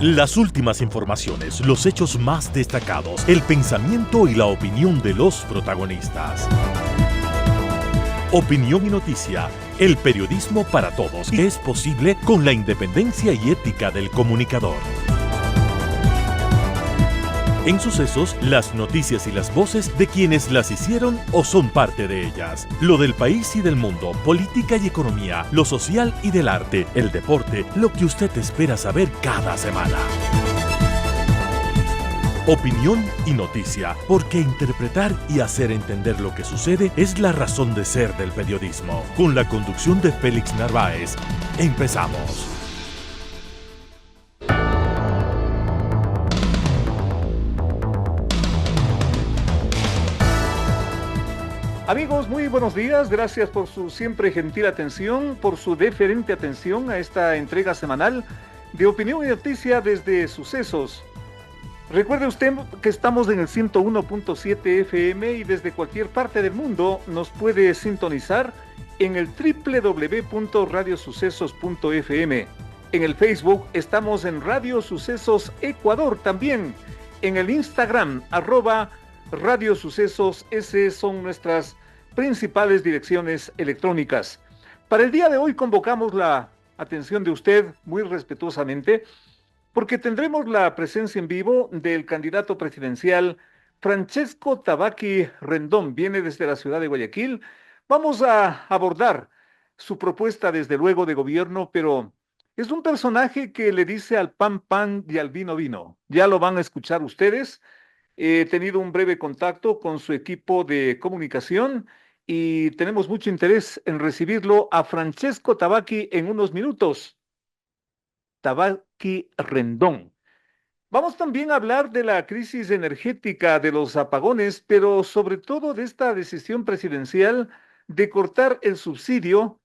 Las últimas informaciones, los hechos más destacados, el pensamiento y la opinión de los protagonistas. Opinión y noticia, el periodismo para todos, es posible con la independencia y ética del comunicador. En Sucesos, las noticias y las voces de quienes las hicieron o son parte de ellas. Lo del país y del mundo, política y economía, lo social y del arte, el deporte, lo que usted espera saber cada semana. Opinión y noticia, porque interpretar y hacer entender lo que sucede es la razón de ser del periodismo. Con la conducción de Félix Narváez, empezamos. Amigos, muy buenos días. Gracias por su siempre gentil atención, por su deferente atención a esta entrega semanal de Opinión y Noticia desde Sucesos. Recuerde usted que estamos en el 101.7 FM y desde cualquier parte del mundo nos puede sintonizar en el www.radiosucesos.fm. En el Facebook estamos en Radio Sucesos Ecuador también. En el Instagram, @Radio Sucesos, esas son nuestras principales direcciones electrónicas. Para el día de hoy convocamos la atención de usted muy respetuosamente porque tendremos la presencia en vivo del candidato presidencial Francesco Tabaqui Rendón. Viene desde la ciudad de Guayaquil. Vamos a abordar su propuesta desde luego de gobierno, pero es un personaje que le dice al pan pan y al vino vino. Ya lo van a escuchar ustedes. He tenido un breve contacto con su equipo de comunicación y tenemos mucho interés en recibirlo a Francesco Tabaqui en unos minutos. Tabaqui Rendón. Vamos también a hablar de la crisis energética, de los apagones, pero sobre todo de esta decisión presidencial de cortar el subsidio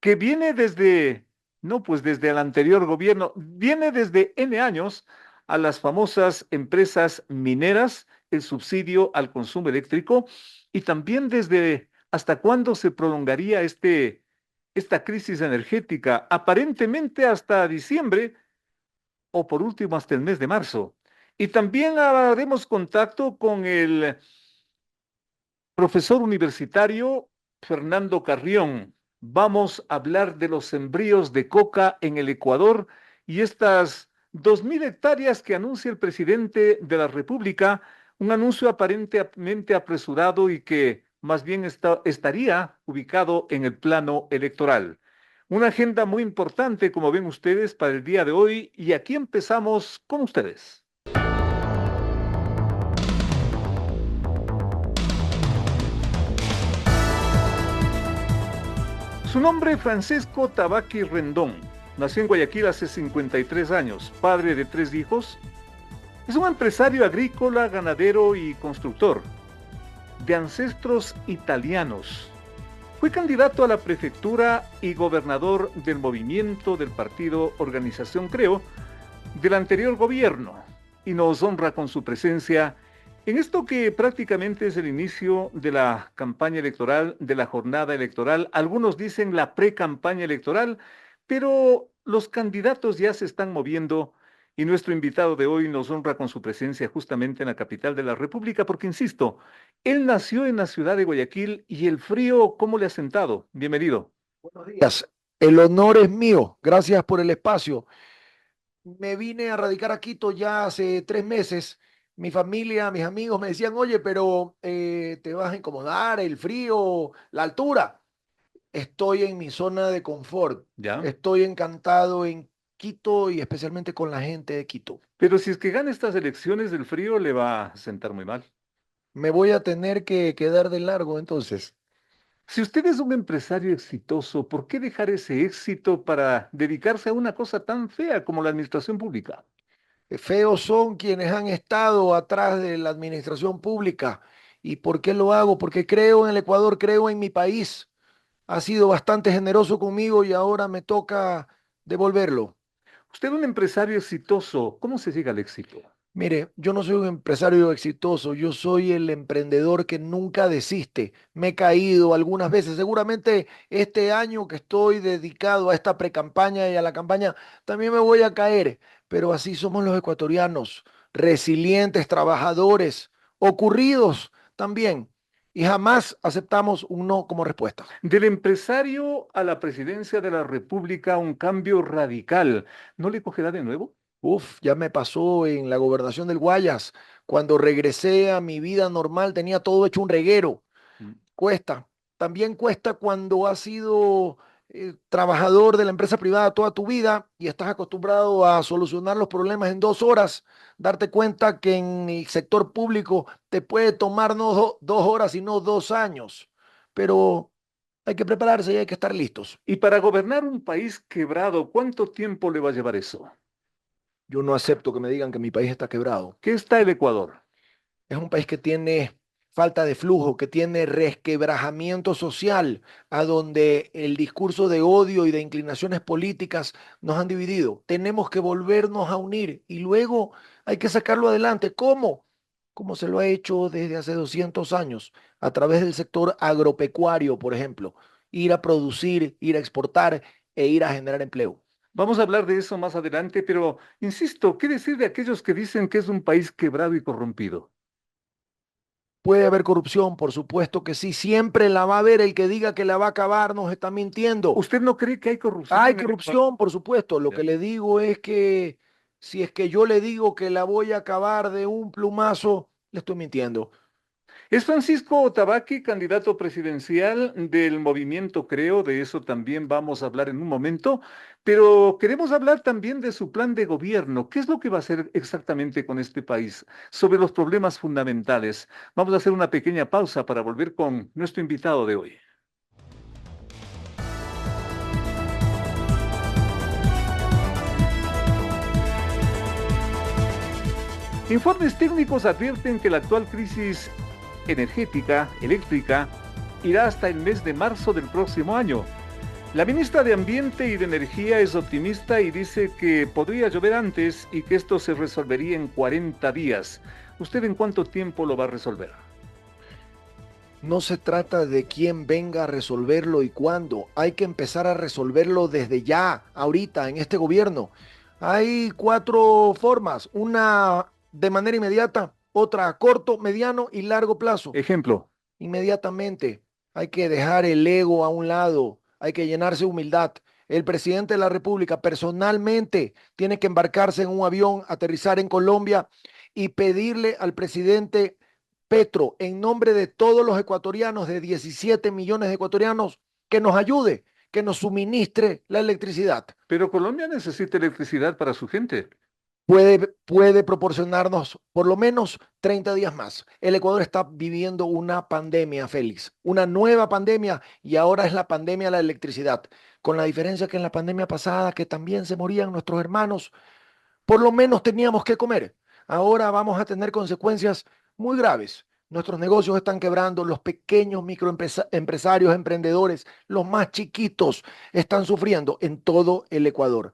que viene desde, no, pues desde el anterior gobierno, viene desde N años a las famosas empresas mineras, el subsidio al consumo eléctrico, y también desde hasta cuándo se prolongaría esta crisis energética, aparentemente hasta diciembre o por último hasta el mes de marzo. Y también haremos contacto con el profesor universitario Fernando Carrión. Vamos a hablar de los sembríos de coca en el Ecuador y estas 2.000 hectáreas que anuncia el presidente de la República, un anuncio aparentemente apresurado y que más bien estaría ubicado en el plano electoral. Una agenda muy importante, como ven ustedes, para el día de hoy, y aquí empezamos con ustedes. Su nombre, Francesco Tabaqui Rendón. Nació en Guayaquil hace 53 años, padre de 3 hijos. Es un empresario agrícola, ganadero y constructor, de ancestros italianos. Fue candidato a la prefectura y gobernador del movimiento del partido Organización Creo del anterior gobierno y nos honra con su presencia en esto que prácticamente es el inicio de la campaña electoral, de la jornada electoral. Algunos dicen la pre-campaña electoral, pero los candidatos ya se están moviendo y nuestro invitado de hoy nos honra con su presencia justamente en la capital de la República, porque insisto, él nació en la ciudad de Guayaquil y el frío, ¿cómo le ha sentado? Bienvenido. Buenos días, el honor es mío, gracias por el espacio. Me vine a radicar a Quito ya hace 3 meses. Mi familia, mis amigos me decían, oye, pero te vas a incomodar, el frío, la altura. Estoy en mi zona de confort, ¿Ya? estoy encantado en Quito y especialmente con la gente de Quito. Pero si es que gana estas elecciones, el frío le va a sentar muy mal. Me voy a tener que quedar de largo entonces. Si usted es un empresario exitoso, ¿por qué dejar ese éxito para dedicarse a una cosa tan fea como la administración pública? Feos son quienes han estado atrás de la administración pública. ¿Y por qué lo hago? Porque creo en el Ecuador, creo en mi país. Ha sido bastante generoso conmigo y ahora me toca devolverlo. Usted es un empresario exitoso, ¿cómo se llega al éxito? Mire, yo no soy un empresario exitoso, yo soy el emprendedor que nunca desiste. Me he caído algunas veces, seguramente este año que estoy dedicado a esta precampaña y a la campaña, también me voy a caer, pero así somos los ecuatorianos, resilientes, trabajadores, ocurridos también, y jamás aceptamos un no como respuesta. Del empresario a la presidencia de la República, un cambio radical. ¿No le cogerá de nuevo? Uf, ya me pasó en la gobernación del Guayas, cuando regresé a mi vida normal, tenía todo hecho un reguero. Mm. Cuesta. También cuesta cuando has sido trabajador de la empresa privada toda tu vida y estás acostumbrado a solucionar los problemas en 2 horas, darte cuenta que en el sector público te puede tomar no 2 horas, sino 2 años. Pero hay que prepararse y hay que estar listos. Y para gobernar un país quebrado, ¿cuánto tiempo le va a llevar eso? Yo no acepto que me digan que mi país está quebrado. ¿Qué está el Ecuador? Es un país que tiene falta de flujo, que tiene resquebrajamiento social, a donde el discurso de odio y de inclinaciones políticas nos han dividido. Tenemos que volvernos a unir y luego hay que sacarlo adelante. ¿Cómo? Como se lo ha hecho desde hace 200 años, a través del sector agropecuario, por ejemplo. Ir a producir, ir a exportar e ir a generar empleo. Vamos a hablar de eso más adelante, pero insisto, ¿qué decir de aquellos que dicen que es un país quebrado y corrompido? Puede haber corrupción, por supuesto que sí. Siempre la va a haber. El que diga que la va a acabar nos está mintiendo. ¿Usted no cree que hay corrupción Hay en el Ecuador? corrupción, por supuesto. Lo Ya. que le digo es que si es que yo le digo que la voy a acabar de un plumazo, le estoy mintiendo. Es Francisco Tabaqui, candidato presidencial del movimiento Creo, de eso también vamos a hablar en un momento, pero queremos hablar también de su plan de gobierno. ¿Qué es lo que va a hacer exactamente con este país? Sobre los problemas fundamentales. Vamos a hacer una pequeña pausa para volver con nuestro invitado de hoy. Informes técnicos advierten que la actual crisis energética, eléctrica, irá hasta el mes de marzo del próximo año. La ministra de Ambiente y de Energía es optimista y dice que podría llover antes y que esto se resolvería en 40 días. ¿Usted en cuánto tiempo lo va a resolver? No se trata de quién venga a resolverlo y cuándo. Hay que empezar a resolverlo desde ya, ahorita, en este gobierno. Hay 4 formas. Una de manera inmediata, otra a corto, mediano y largo plazo. Ejemplo, Inmediatamente. Hay que dejar el ego a un lado, hay que llenarse de humildad. El presidente de la República personalmente tiene que embarcarse en un avión, aterrizar en Colombia y pedirle al presidente Petro, en nombre de todos los ecuatorianos, de 17 millones de ecuatorianos, que nos ayude, que nos suministre la electricidad. pero Colombia necesita electricidad para su gente. Puede proporcionarnos por lo menos 30 días más. El Ecuador está viviendo una pandemia, Félix, una nueva pandemia y ahora es la pandemia de la electricidad, con la diferencia que en la pandemia pasada, que también se morían nuestros hermanos, por lo menos teníamos que comer. Ahora vamos a tener consecuencias muy graves. Nuestros negocios están quebrando, los pequeños microempresarios, emprendedores, los más chiquitos están sufriendo en todo el Ecuador.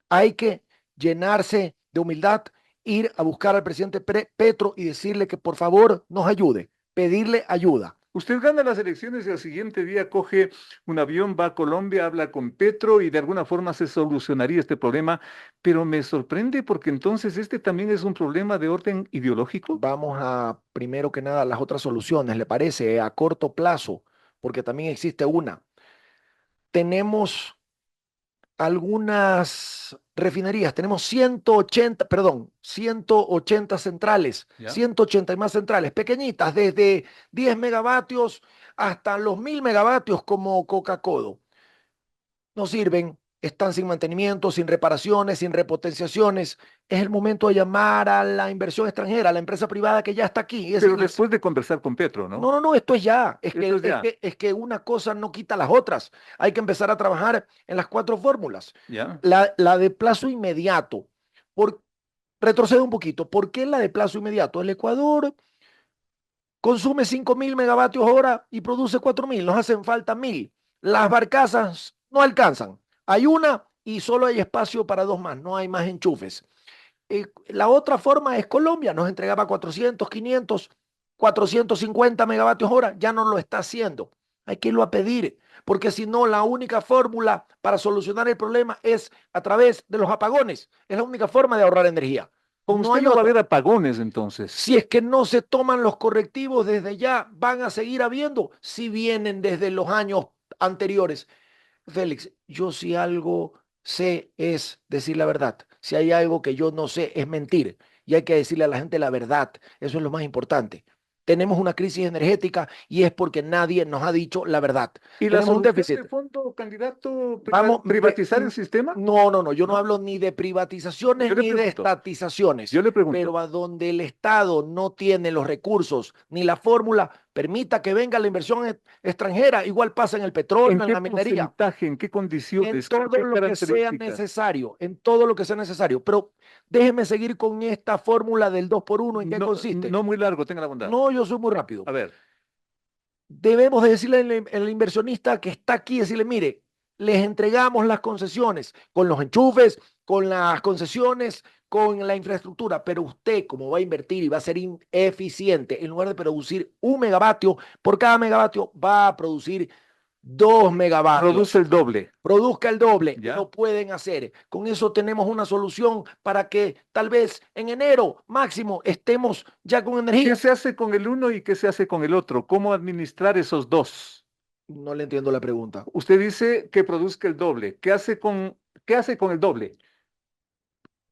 Hay que llenarse de humildad, ir a buscar al presidente Petro y decirle que por favor nos ayude, pedirle ayuda. Usted gana las elecciones y al siguiente día coge un avión, va a Colombia, habla con Petro y de alguna forma se solucionaría este problema, pero me sorprende porque entonces este también es un problema de orden ideológico. Vamos a, primero que nada, las otras soluciones, ¿le parece? A corto plazo, porque también existe una. Tenemos algunas refinerías, tenemos 180, perdón, 180 centrales, ¿Ya? 180 y más centrales, pequeñitas, desde 10 megavatios hasta los 1000 megavatios como Coca-Cola. No sirven, están sin mantenimiento, sin reparaciones, sin repotenciaciones. Es el momento de llamar a la inversión extranjera, a la empresa privada que ya está aquí. Pero después de conversar con Petro, No, ¿no? no, no, esto es ya. Es Esto que, es es ya, que, es que una cosa no quita las otras. Hay que empezar a trabajar en las 4 fórmulas. ¿ya? La de plazo inmediato. Por, retrocedo un poquito. ¿Por qué la de plazo inmediato? El Ecuador consume 5000 megavatios hora y produce 4000. Nos hacen falta 1000. Las barcazas no alcanzan. Hay una y solo hay espacio para 2 más. No hay más enchufes. La otra forma es Colombia, nos entregaba 400, 500, 450 megavatios hora, ya no lo está haciendo. Hay que irlo a pedir, porque si no, la única fórmula para solucionar el problema es a través de los apagones. Es la única forma de ahorrar energía. Con No usted hay no va a otra. haber apagones entonces. Si es que no se toman los correctivos desde ya, van a seguir habiendo si vienen desde los años anteriores. Félix, yo si algo sé es decir la verdad. Si hay algo que yo no sé es mentir. Y hay que decirle a la gente la verdad. Eso es lo más importante. Tenemos una crisis energética y es porque nadie nos ha dicho la verdad. ¿Y la Tenemos un solución déficit. de fondo, candidato, Vamos, privatizar el sistema? no, yo no ¿No? hablo ni de privatizaciones Yo le ni de pregunto, estatizaciones, yo le pregunto. pero a donde el Estado no tiene los recursos ni la fórmula, permita que venga la inversión extranjera, igual pasa en el ¿En petróleo, en qué la minería, porcentaje, en qué en condiciones, todo qué lo que sea características? necesario, en todo lo que sea necesario. Pero déjeme seguir con esta fórmula del 2 por 1, ¿en qué No, consiste? no muy largo, tenga la bondad. No, yo soy muy rápido. A ver, Debemos de decirle al inversionista que está aquí, decirle, mire, les entregamos las concesiones con los enchufes, con las concesiones, con la infraestructura, pero usted, como va a invertir y va a ser eficiente, en lugar de producir 1 megavatio, por cada megavatio va a producir 2 megavatios. produce el doble, Produzca el doble, ¿ya? lo pueden hacer. Con eso tenemos una solución para que tal vez en enero máximo estemos ya con ¿Qué energía. se hace con el uno y qué se hace con el otro? ¿Cómo administrar esos dos? No le entiendo la pregunta. Usted dice que produzca el doble. Qué hace con el doble?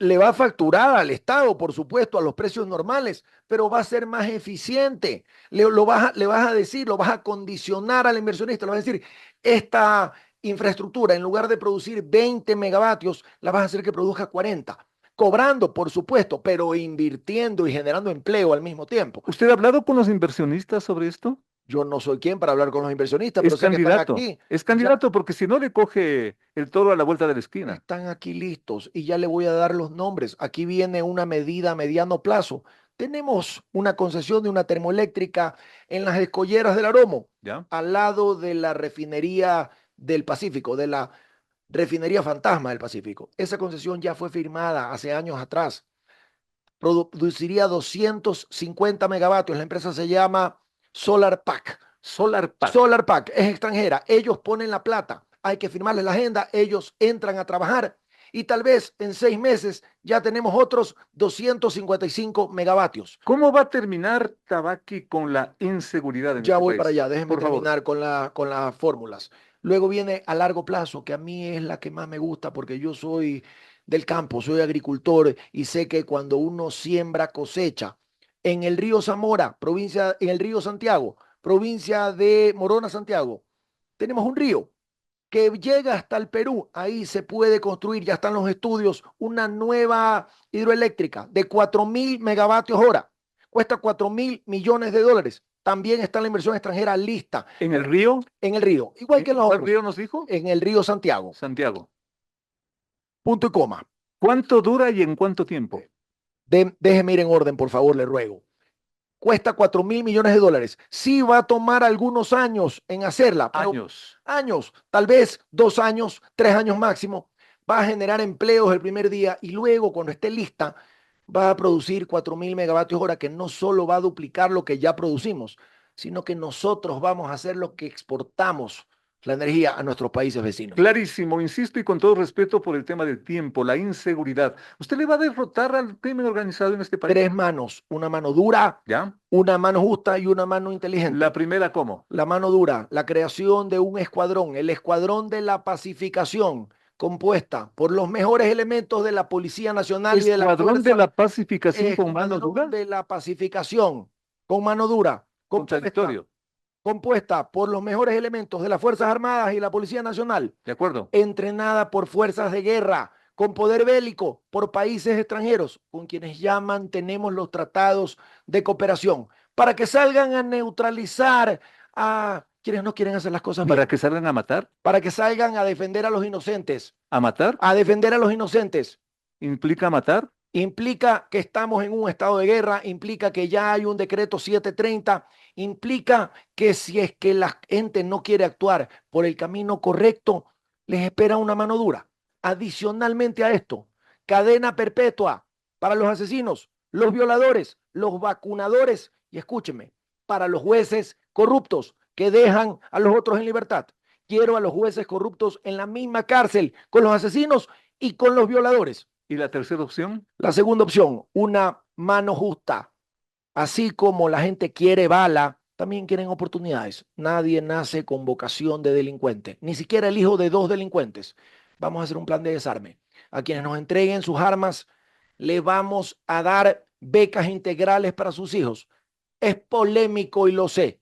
Le va a facturar al Estado, por supuesto, a los precios normales, pero va a ser más eficiente. Le vas a decir, lo vas a condicionar al inversionista, le vas a decir, esta infraestructura, en lugar de producir 20 megavatios, la vas a hacer que produzca 40, cobrando, por supuesto, pero invirtiendo y generando empleo al mismo tiempo. ¿Usted ha hablado con los inversionistas sobre esto? Yo no soy quien para hablar con los inversionistas, Es pero sé que están candidato, aquí. es Ya candidato porque si no le coge el toro a la vuelta de la esquina. están aquí listos y ya le voy a dar los nombres. Aquí viene una medida a mediano plazo. Tenemos una concesión de una termoeléctrica en las Escolleras del Aromo, ¿Ya? al lado de la refinería del Pacífico, de la refinería fantasma del Pacífico. Esa concesión ya fue firmada hace años atrás. Produciría 250 megavatios. La empresa se llama Solar Pack. Solar Pack. Solar Pack es extranjera. Ellos ponen la plata. Hay que firmarles la agenda. Ellos entran a trabajar y tal vez en 6 meses ya tenemos otros 255 megavatios. ¿Cómo va a terminar Tabaqui con la inseguridad en Ya este voy para país? allá. Déjenme Por favor. terminar con las fórmulas. Luego viene a largo plazo, que a mí es la que más me gusta porque yo soy del campo, soy agricultor y sé que cuando uno siembra cosecha en el río Zamora, provincia, en el río Santiago, provincia de Morona, Santiago, tenemos un río que llega hasta el Perú. Ahí se puede construir, ya están los estudios, una nueva hidroeléctrica de 4.000 megavatios hora. Cuesta 4.000 millones de dólares. También está la inversión extranjera lista ¿En el río? en el río, igual que en los ¿Cuál otros, río nos dijo? en el río Santiago. Santiago. Punto y coma. ¿Cuánto dura y en cuánto tiempo? Déjeme ir en orden, por favor, le ruego. Cuesta 4.000 millones de dólares. Sí va a tomar algunos años en hacerla, pero Años. tal vez 2 años, 3 años máximo. Va a generar empleos el primer día y luego, cuando esté lista, va a producir 4.000 megavatios hora, que no solo va a duplicar lo que ya producimos, sino que nosotros vamos a hacer lo que exportamos la energía a nuestros países vecinos. Clarísimo, insisto y con todo respeto por el tema del tiempo, la inseguridad. ¿Usted le va a derrotar al crimen organizado en este país? 3 manos, una mano dura, ¿Ya? una mano justa y una mano inteligente. La primera, ¿cómo? La mano dura, la creación de un escuadrón, el escuadrón de la pacificación, compuesta por los mejores elementos de la Policía Nacional y de la ¿Escuadrón de Fuerza. la pacificación con mano dura? Escuadrón de la pacificación con mano dura, Contradictorio. compuesta por los mejores elementos de las Fuerzas Armadas y la Policía Nacional, ¿De acuerdo? entrenada por fuerzas de guerra, con poder bélico, por países extranjeros, con quienes ya mantenemos los tratados de cooperación, para que salgan a neutralizar a quienes no quieren hacer las cosas bien, ¿Para que salgan a matar? para que salgan a defender a los inocentes, ¿A matar? a defender a los inocentes. ¿Implica matar? Implica que estamos en un estado de guerra, implica que ya hay un decreto 730, implica que si es que la gente no quiere actuar por el camino correcto, les espera una mano dura. Adicionalmente a esto, cadena perpetua para los asesinos, los violadores, los vacunadores y escúcheme, para los jueces corruptos que dejan a los otros en libertad. Quiero a los jueces corruptos en la misma cárcel con los asesinos y con los violadores. ¿Y la tercera opción? La segunda opción, una mano justa. Así como la gente quiere bala, también quieren oportunidades. Nadie nace con vocación de delincuente, ni siquiera el hijo de 2 delincuentes. Vamos a hacer un plan de desarme. A quienes nos entreguen sus armas, le vamos a dar becas integrales para sus hijos. Es polémico y lo sé,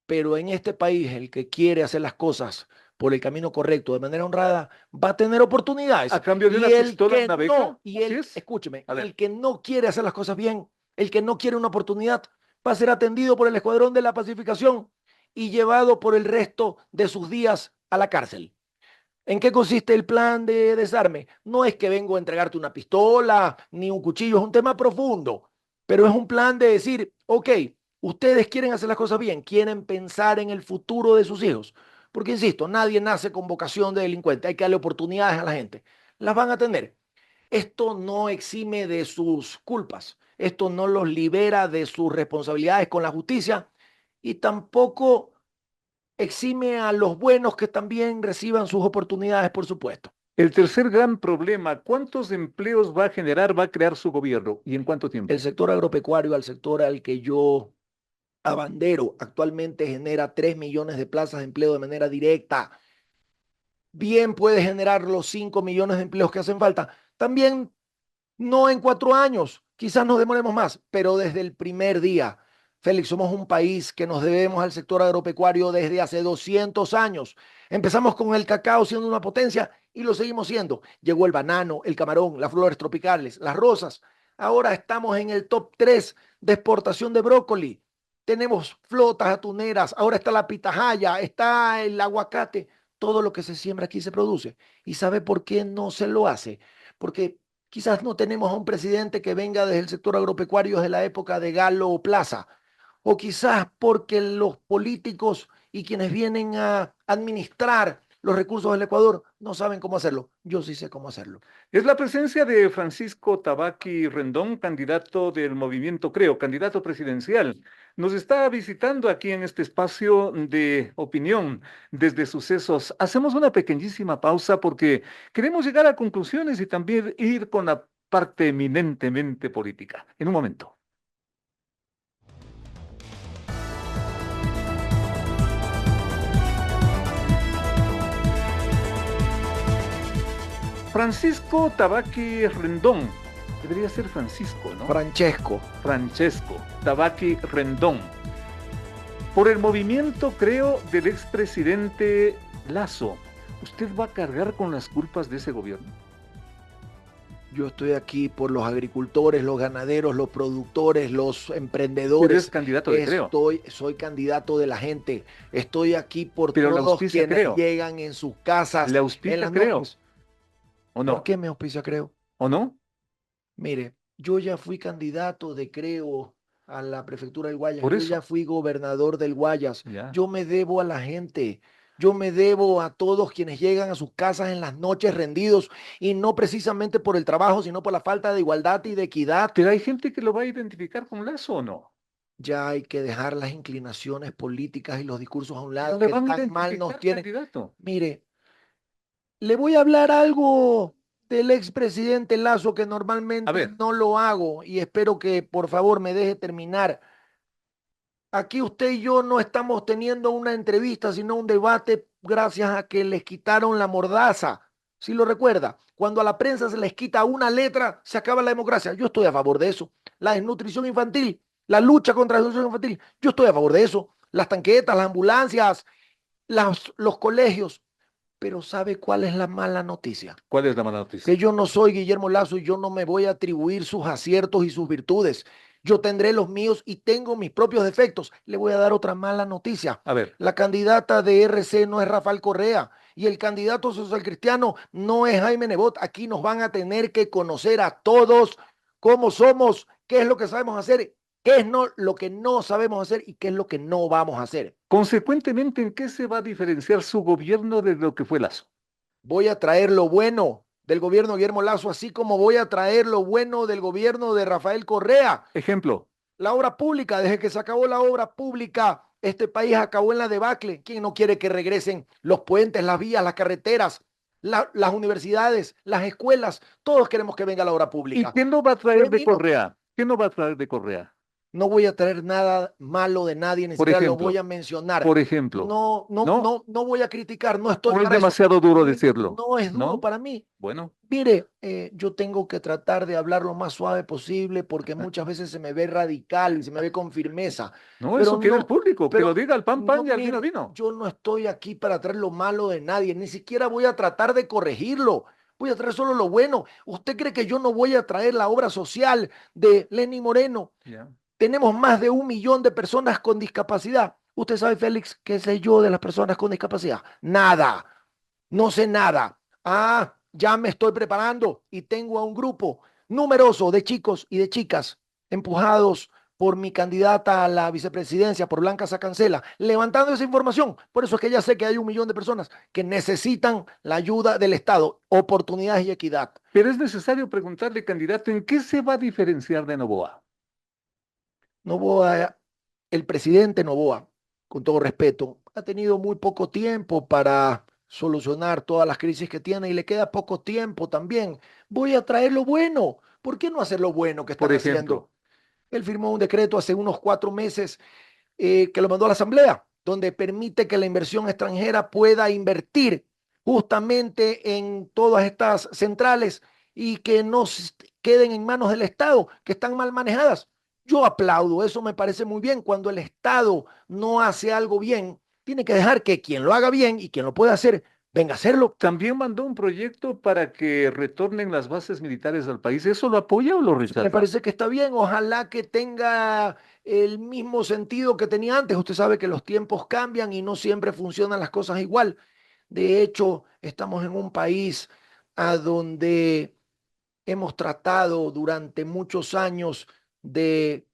pero en este país el que quiere hacer las cosas por el camino correcto, de manera honrada, va a tener oportunidades. A cambio de una pistola, una beca. Escúcheme, el que no quiere hacer las cosas bien, el que no quiere una oportunidad, va a ser atendido por el Escuadrón de la Pacificación y llevado por el resto de sus días a la cárcel. ¿En qué consiste el plan de desarme? No es que vengo a entregarte una pistola ni un cuchillo, es un tema profundo, pero es un plan de decir, ok, ustedes quieren hacer las cosas bien, quieren pensar en el futuro de sus hijos, porque insisto, nadie nace con vocación de delincuente, hay que darle oportunidades a la gente, las van a tener. Esto no exime de sus culpas, esto no los libera de sus responsabilidades con la justicia y tampoco exime a los buenos que también reciban sus oportunidades, por supuesto. El tercer gran problema, ¿cuántos empleos va a generar, va a crear su gobierno y en cuánto tiempo? El sector agropecuario, al sector al que yo abandero, actualmente genera 3 millones de plazas de empleo de manera directa. Bien puede generar los 5 millones de empleos que hacen falta. También no en 4 años, quizás nos demoremos más, pero desde el primer día. Félix, somos un país que nos debemos al sector agropecuario desde hace 200 años. Empezamos con el cacao siendo una potencia y lo seguimos siendo. Llegó el banano, el camarón, las flores tropicales, las rosas. Ahora estamos en el top 3 de exportación de brócoli. Tenemos flotas atuneras, ahora está la pitahaya, está el aguacate. Todo lo que se siembra aquí se produce. ¿Y sabe por qué no se lo hace? Porque quizás no tenemos a un presidente que venga desde el sector agropecuario de la época de Galo o Plaza, o quizás porque los políticos y quienes vienen a administrar los recursos del Ecuador no saben cómo hacerlo. Yo sí sé cómo hacerlo. Es la presencia de Francisco Tabaqui Rendón, candidato del Movimiento Creo, candidato presidencial. Nos está visitando aquí en este espacio de opinión desde Sucesos. Hacemos una pequeñísima pausa porque queremos llegar a conclusiones y también ir con la parte eminentemente política. En un momento. Francisco Tabaqui Rendón. Debería ser Francisco, ¿no? Francesco Tabaqui Rendón. Por el movimiento, creo, del expresidente Lazo. ¿Usted va a cargar con las culpas de ese gobierno? Yo estoy aquí por los agricultores, los ganaderos, los productores, los emprendedores. Pero es candidato de Creo. Soy candidato de la gente. Estoy aquí por Pero todos quienes Creo. llegan en sus casas. ¿Le auspicia Creo? ¿O no? ¿Por qué me auspicia Creo? ¿O no? Mire, yo ya fui candidato de Creo a la prefectura del Guayas. Por Yo eso. ya fui gobernador del Guayas. Ya. Yo me debo a la gente. Yo me debo a todos quienes llegan a sus casas en las noches rendidos y no precisamente por el trabajo, sino por la falta de igualdad y de equidad. Pero hay gente que lo va a identificar con Lazo, ¿o no? Ya hay que dejar las inclinaciones políticas y los discursos a un lado ¿No le que van a tan mal nos identificar tienen. candidato? Mire, le voy a hablar algo del expresidente Lazo que normalmente no lo hago y espero que por favor me deje terminar. Aquí usted y yo no estamos teniendo una entrevista, sino un debate gracias a que les quitaron la mordaza. ¿Sí lo recuerda? Cuando a la prensa se les quita una letra, se acaba la democracia. Yo estoy a favor de eso. La desnutrición infantil, la lucha contra la desnutrición infantil, yo estoy a favor de eso. Las tanquetas, las ambulancias, los colegios. Pero ¿sabe cuál es la mala noticia? ¿Cuál es la mala noticia? Que yo no soy Guillermo Lazo y yo no me voy a atribuir sus aciertos y sus virtudes. Yo tendré los míos y tengo mis propios defectos. Le voy a dar otra mala noticia. A ver. La candidata de RC no es Rafael Correa y el candidato social cristiano no es Jaime Nebot. Aquí nos van a tener que conocer a todos cómo somos, qué es lo que sabemos hacer, qué es lo que no sabemos hacer y qué es lo que no vamos a hacer. Consecuentemente, ¿en qué se va a diferenciar su gobierno de lo que fue Lazo? Voy a traer lo bueno, del gobierno de Guillermo Lazo, así como voy a traer lo bueno del gobierno de Rafael Correa. Ejemplo. La obra pública, desde que se acabó la obra pública, este país acabó en la debacle. ¿Quién no quiere que regresen los puentes, las vías, las carreteras, las universidades, las escuelas? Todos queremos que venga la obra ¿Y pública. qué no va a traer de Termino. Correa? ¿Qué no va a traer de Correa? No voy a traer nada malo de nadie, ni Por siquiera lo voy ejemplo, a mencionar. por ejemplo, No, no, ¿no? no, no voy a criticar, no estoy ¿O es para eso. demasiado duro decirlo? No es duro ¿No? para mí. Bueno, Mire, yo tengo que tratar de hablar lo más suave posible porque muchas veces se me ve radical y se me ve con firmeza. no, Pero eso quiere el no, público, que lo pero diga al pan pan no, y al vino mire, vino. yo no estoy aquí para traer lo malo de nadie, ni siquiera voy a tratar de corregirlo. Voy a traer solo lo bueno. ¿Usted cree que yo no voy a traer la obra social de Lenny Moreno? Ya. Tenemos más de 1 millón de personas con discapacidad. ¿Usted sabe, Félix, qué sé yo de las personas con discapacidad? Nada. No sé nada. Ah, ya me estoy preparando y tengo a un grupo numeroso de chicos y de chicas empujados por mi candidata a la vicepresidencia, por Blanca Sacancela, levantando esa información. Por eso es que ya sé que hay 1 millón de personas que necesitan la ayuda del Estado, oportunidades y equidad. Pero es necesario preguntarle, candidato, ¿en qué se va a diferenciar de Novoa? Novoa, el presidente Novoa, con todo respeto, ha tenido muy poco tiempo para solucionar todas las crisis que tiene y le queda poco tiempo también. Voy a traer lo bueno. ¿Por qué no hacer lo bueno que Por están ejemplo, haciendo? Él firmó un decreto hace unos 4 meses que lo mandó a la Asamblea, donde permite que la inversión extranjera pueda invertir justamente en todas estas centrales y que no queden en manos del Estado, que están mal manejadas. Yo aplaudo, eso me parece muy bien. Cuando el Estado no hace algo bien, tiene que dejar que quien lo haga bien y quien lo pueda hacer, venga a hacerlo. también mandó un proyecto para que retornen las bases militares al país. ¿Eso lo apoya o lo Me rechaza? parece que está bien, ojalá que tenga el mismo sentido que tenía antes. Usted sabe que los tiempos cambian y no siempre funcionan las cosas igual. De hecho, estamos en un país a donde hemos tratado durante muchos años de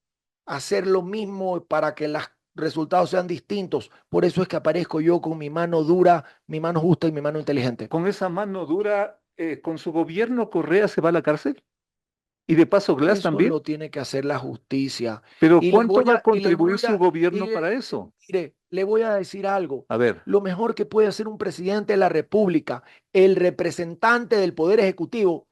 hacer lo mismo para que los resultados sean distintos. Por eso es que aparezco yo con mi mano dura, mi mano justa y mi mano inteligente. Con esa mano dura, con su gobierno, Correa se va a la cárcel. Y de paso, Glass Eso también. lo tiene que hacer la justicia. Pero Y le ¿cuánto voy va a a, y le contribuir voy su a, y gobierno le, para eso? mire, le voy a decir algo. A ver, Lo mejor que puede hacer un presidente de la República, el representante del Poder Ejecutivo,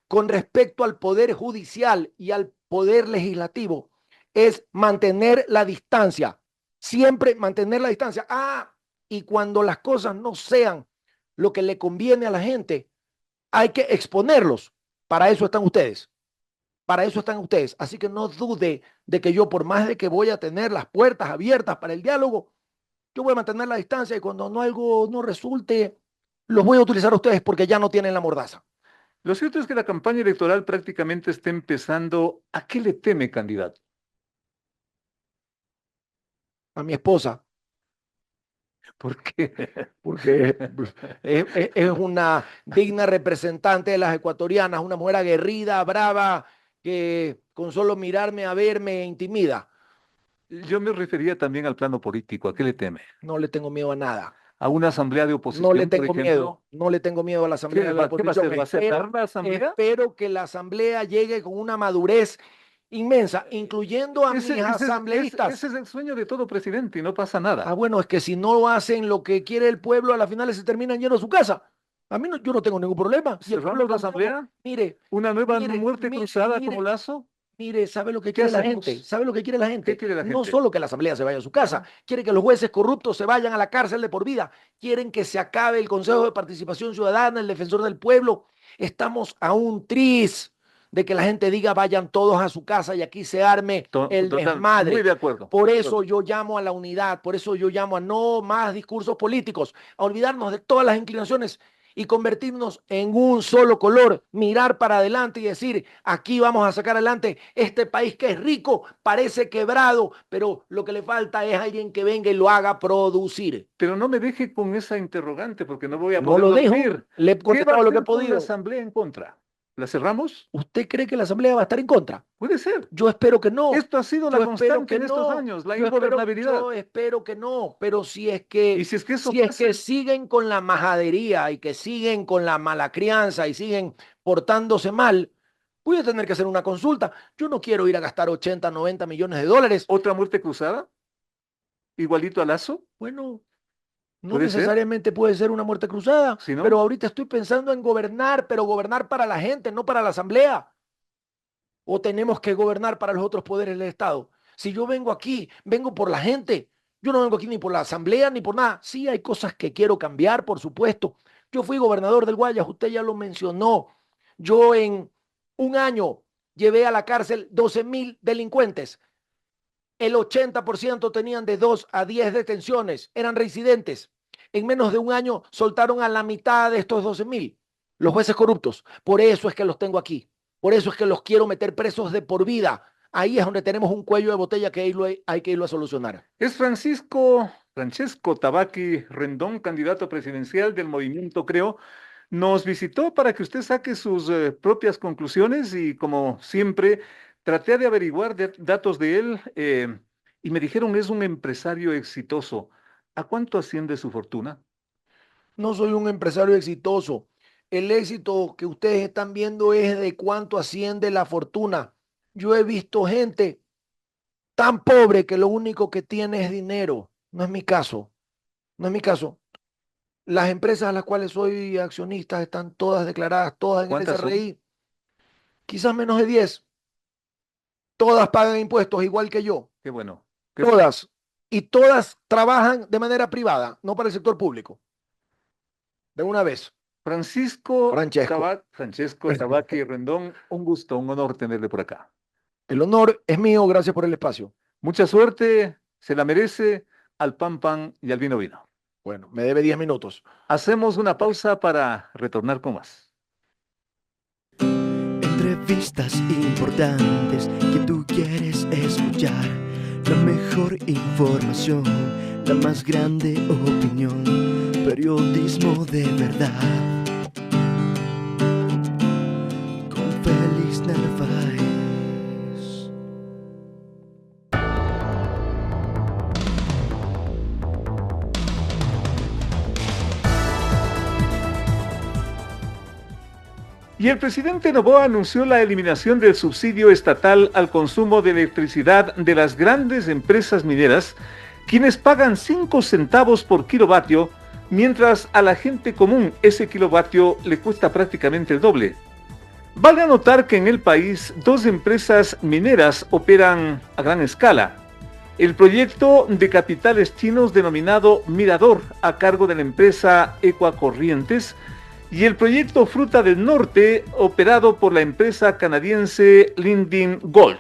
con respecto al Poder Judicial y al Poder Legislativo, es mantener la distancia. Siempre mantener la distancia. Ah, y cuando las cosas no sean lo que le conviene a la gente, hay que exponerlos. Para eso están ustedes. Para eso están ustedes. Así que no dude de que yo, por más de que voy a tener las puertas abiertas para el diálogo, yo voy a mantener la distancia y cuando no algo no resulte, los voy a utilizar a ustedes porque ya no tienen la mordaza. lo cierto es que la campaña electoral prácticamente está empezando. ¿A qué le teme, candidato? A mi esposa, ¿Por qué? porque es una digna representante de las ecuatorianas, una mujer aguerrida, brava, que con solo mirarme a verme intimida. Yo me refería también al plano político. ¿A qué le teme? No le tengo miedo a nada. ¿A una asamblea de No le oposición, por tengo miedo, ejemplo? no le tengo miedo a la Asamblea de la ¿Qué va a Oposición. hacer? ¿Va a cerrar la asamblea? Espero que la Asamblea llegue con una madurez inmensa, incluyendo a mis asambleístas. Ese es el sueño de todo presidente y no pasa nada. Ah, bueno, es que si no hacen lo que quiere el pueblo, a las finales se terminan yendo a su casa. A mí no, yo no tengo ningún problema. Y el pueblo ¿Cerramos la tampoco. asamblea? Mire, ¿Una nueva mire, muerte cruzada como mire, Lazo? mire, ¿sabe lo que ¿Qué quiere la gente? hacemos? ¿Sabe lo que quiere la ¿Qué gente? quiere la No gente? solo que la Asamblea se vaya a su casa, quiere que los jueces corruptos se vayan a la cárcel de por vida, quieren que se acabe el Consejo de Participación Ciudadana, el Defensor del Pueblo. Estamos a un tris de que la gente diga vayan todos a su casa y aquí se arme el Total, muy desmadre. de acuerdo. Por eso yo llamo a la unidad, por eso yo llamo a no más discursos políticos, a olvidarnos de todas las inclinaciones y convertirnos en un solo color, mirar para adelante y decir, aquí vamos a sacar adelante este país que es rico, parece quebrado, pero lo que le falta es alguien que venga y lo haga producir. Pero no me deje con esa interrogante porque no voy a No poder lo dejo, dormir. le he ¿Qué va a contestado lo que he hacer con la podido. asamblea en contra? ¿La cerramos? ¿Usted cree que la Asamblea va a estar en contra? Puede ser. Yo espero que no. Esto ha sido la Yo espero constante que en estos no. años, la Yo ingobernabilidad. espero que no. Pero si es Y que, si es que eso si es pasa, que siguen con la majadería y que siguen con la mala crianza y siguen portándose mal, voy a tener que hacer una consulta. Yo no quiero ir a gastar 80, 90 millones de dólares. otra muerte cruzada, igualito a Lazo, Bueno, no puede ser, necesariamente puede ser una muerte cruzada, si pero no, ahorita estoy pensando en gobernar, pero gobernar para la gente, no para la Asamblea. ¿O tenemos que gobernar para los otros poderes del Estado? Si yo vengo aquí, vengo por la gente. Yo no vengo aquí ni por la Asamblea ni por nada. Sí, hay cosas que quiero cambiar, por supuesto. Yo fui gobernador del Guayas, usted ya lo mencionó. Yo en un año llevé a la cárcel 12,000 delincuentes. El 80% tenían de 2 a 10 detenciones, eran reincidentes. En menos de un año soltaron a la mitad de estos 12,000, los jueces corruptos. Por eso es que los tengo aquí. Por eso es que los quiero meter presos de por vida. Ahí es donde tenemos un cuello de botella que hay que irlo a solucionar. es Francesco Tabaqui Rendón, candidato presidencial del movimiento Creo. Nos visitó para que usted saque sus propias conclusiones y como siempre traté de averiguar datos de él y me dijeron es un empresario exitoso. ¿A cuánto asciende su fortuna? No soy un empresario exitoso. El éxito que ustedes están viendo es de cuánto asciende la fortuna. Yo he visto gente tan pobre que lo único que tiene es dinero. No es mi caso. No es mi caso. Las empresas a las cuales soy accionista están todas declaradas, todas en el ¿Cuántas son? SRI, quizás menos de 10. Todas pagan impuestos igual que yo, Qué bueno. Qué todas. Y todas trabajan de manera privada, no para el sector público. De una vez, Francesco. Francesco Tabaqui Rendón, un gusto, un honor tenerle por acá. El honor es mío, gracias por el espacio. Mucha suerte, se la merece al pan pan y al vino vino. Bueno, me debe 10 minutos. Hacemos una pausa para retornar con más. Entrevistas importantes que tú quieres escuchar. La mejor información, la más grande opinión. Periodismo de verdad. Con Félix Narváez. Y el presidente Noboa anunció la eliminación del subsidio estatal al consumo de electricidad de las grandes empresas mineras, quienes pagan 5 centavos por kilovatio, mientras a la gente común ese kilovatio le cuesta prácticamente el doble. Vale anotar que en el país 2 empresas mineras operan a gran escala. El proyecto de capitales chinos denominado Mirador, a cargo de la empresa Ecuacorrientes, y el proyecto Fruta del Norte, operado por la empresa canadiense Lindin Gold.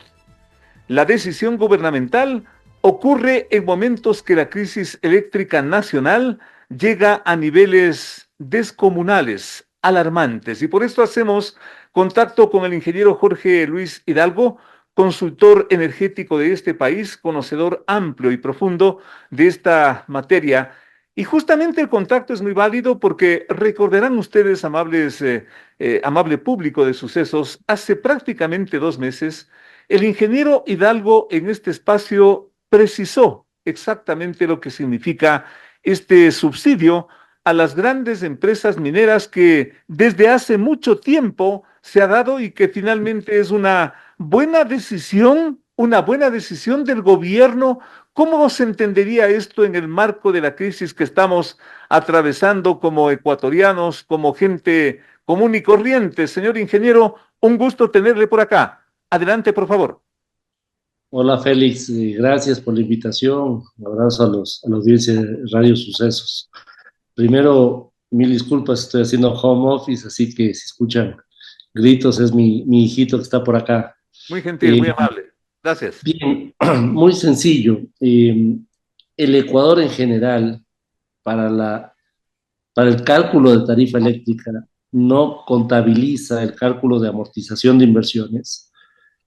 La decisión gubernamental ocurre en momentos que la crisis eléctrica nacional llega a niveles descomunales, alarmantes, y por esto hacemos contacto con el ingeniero Jorge Luis Hidalgo, consultor energético de este país, conocedor amplio y profundo de esta materia. Y justamente el contacto es muy válido porque recordarán ustedes, amable público de Sucesos, hace prácticamente 2 meses, el ingeniero Hidalgo en este espacio precisó exactamente lo que significa este subsidio a las grandes empresas mineras que desde hace mucho tiempo se ha dado y que finalmente es una buena decisión del gobierno. ¿Cómo se entendería esto en el marco de la crisis que estamos atravesando como ecuatorianos, como gente común y corriente? Señor ingeniero, un gusto tenerle por acá. Adelante, por favor. Hola Félix, gracias por la invitación. Un abrazo a la audiencia de Radio Sucesos. Primero, mil disculpas, estoy haciendo home office, así que si escuchan gritos es mi hijito que está por acá. Muy gentil, muy amable. Gracias. Bien, muy sencillo. El Ecuador en general, para el cálculo de tarifa eléctrica, no contabiliza el cálculo de amortización de inversiones,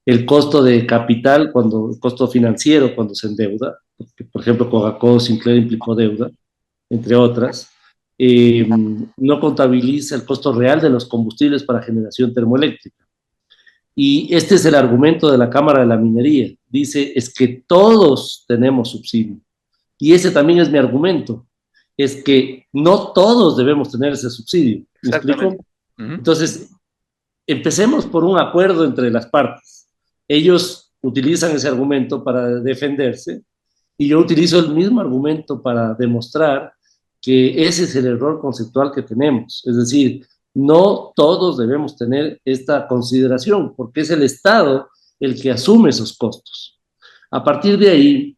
el costo de capital, el costo financiero cuando se endeuda, porque, por ejemplo, Coca-Cola Sinclair implicó deuda, entre otras, no contabiliza el costo real de los combustibles para generación termoeléctrica. Y este es el argumento de la Cámara de la Minería. Dice, es que todos tenemos subsidio. Y ese también es mi argumento. Es que no todos debemos tener ese subsidio. ¿Me explico? Entonces, empecemos por un acuerdo entre las partes. Ellos utilizan ese argumento para defenderse y yo utilizo el mismo argumento para demostrar que ese es el error conceptual que tenemos. Es decir, no todos debemos tener esta consideración porque es el Estado el que asume esos costos. A partir de ahí,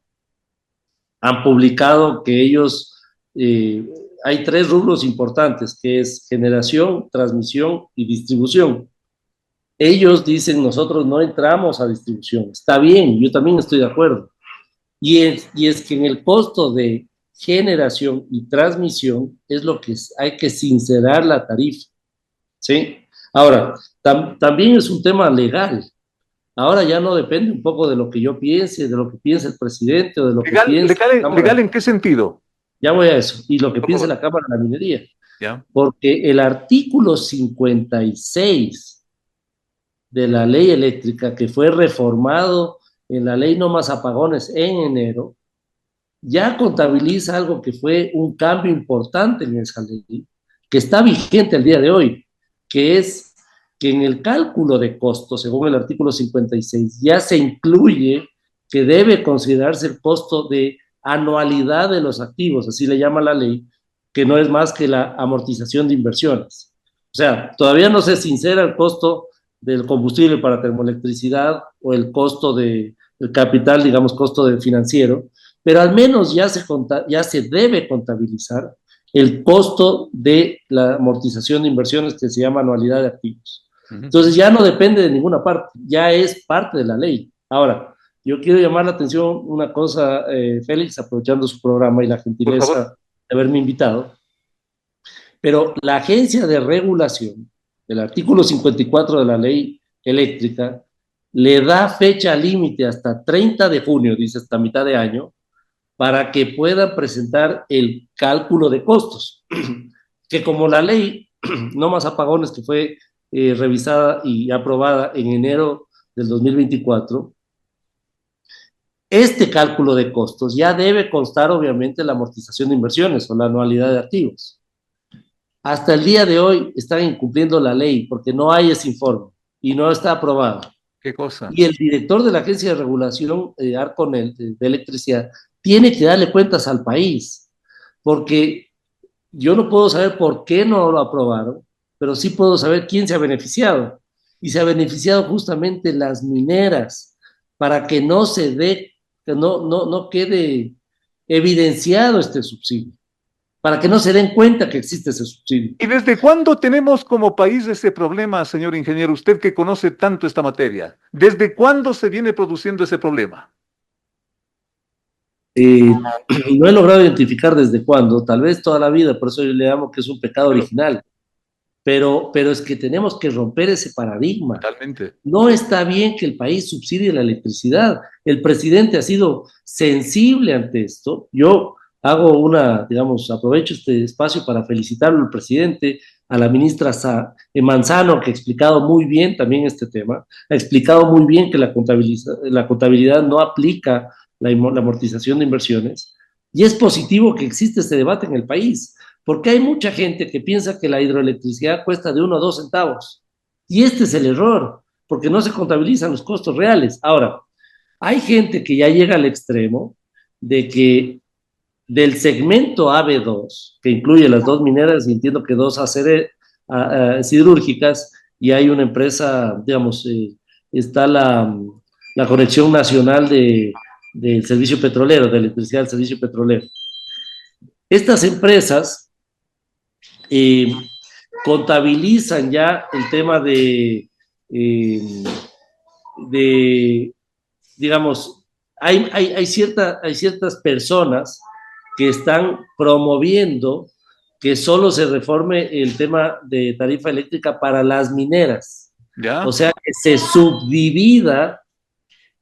han publicado que ellos, hay 3 rubros importantes, que es generación, transmisión y distribución. Ellos dicen, nosotros no entramos a distribución. Está bien, yo también estoy de acuerdo. Y es que en el costo de generación y transmisión es lo que hay que sincerar la tarifa. ¿Sí? Ahora, también es un tema legal. Ahora ya no depende un poco de lo que yo piense, de lo que piense el presidente o de lo que piense la Cámara. ¿Legal en qué sentido? Ya voy a eso. Y lo que piense la Cámara de la Minería. ¿Ya? Porque el artículo 56 de la ley eléctrica, que fue reformado en la ley No Más Apagones en enero, ya contabiliza algo que fue un cambio importante en esa ley, que está vigente el día de hoy, que es que en el cálculo de costos, según el artículo 56, ya se incluye que debe considerarse el costo de anualidad de los activos, así le llama la ley, que no es más que la amortización de inversiones. O sea, todavía no se sincera el costo del combustible para termoelectricidad o el costo del capital, digamos, costo de financiero, pero al menos ya se debe contabilizar el costo de la amortización de inversiones que se llama anualidad de activos. Entonces ya no depende de ninguna parte, ya es parte de la ley. Ahora, yo quiero llamar la atención una cosa, Félix, aprovechando su programa y la gentileza de haberme invitado, pero la agencia de regulación, el artículo 54 de la ley eléctrica, le da fecha límite hasta 30 de junio, dice hasta mitad de año, para que puedan presentar el cálculo de costos, que como la ley No Más Apagones, que fue revisada y aprobada en enero del 2024, este cálculo de costos ya debe constar obviamente la amortización de inversiones o la anualidad de activos. Hasta el día de hoy están incumpliendo la ley porque no hay ese informe y no está aprobado. ¿Qué cosa? Y el director de la Agencia de Regulación Arconel de Electricidad tiene que darle cuentas al país, porque yo no puedo saber por qué no lo aprobaron, pero sí puedo saber quién se ha beneficiado. Y se ha beneficiado justamente las mineras, para que no se dé, que no quede evidenciado este subsidio, para que no se den cuenta que existe ese subsidio. ¿Y desde cuándo tenemos como país ese problema, señor ingeniero? Usted que conoce tanto esta materia, ¿desde cuándo se viene produciendo ese problema? No he logrado identificar desde cuándo, tal vez toda la vida, por eso yo le llamo que es un pecado original, pero es que tenemos que romper ese paradigma. Totalmente. No está bien que el país subsidie la electricidad. El presidente ha sido sensible ante esto. Yo hago aprovecho este espacio para felicitarlo al presidente, a la ministra Manzano, que ha explicado muy bien también este tema, ha explicado muy bien que la contabilidad no aplica la amortización de inversiones, y es positivo que existe este debate en el país, porque hay mucha gente que piensa que la hidroelectricidad cuesta de 1 a 2 centavos, y este es el error, porque no se contabilizan los costos reales. Ahora, hay gente que ya llega al extremo de que del segmento AB2, que incluye las 2 mineras, y entiendo que 2 siderúrgicas, y hay una empresa, está la Conexión Nacional del Servicio Petrolero, de electricidad del Servicio Petrolero. Estas empresas contabilizan ya el tema hay ciertas personas que están promoviendo que solo se reforme el tema de tarifa eléctrica para las mineras. ¿Ya? O sea, que se subdivida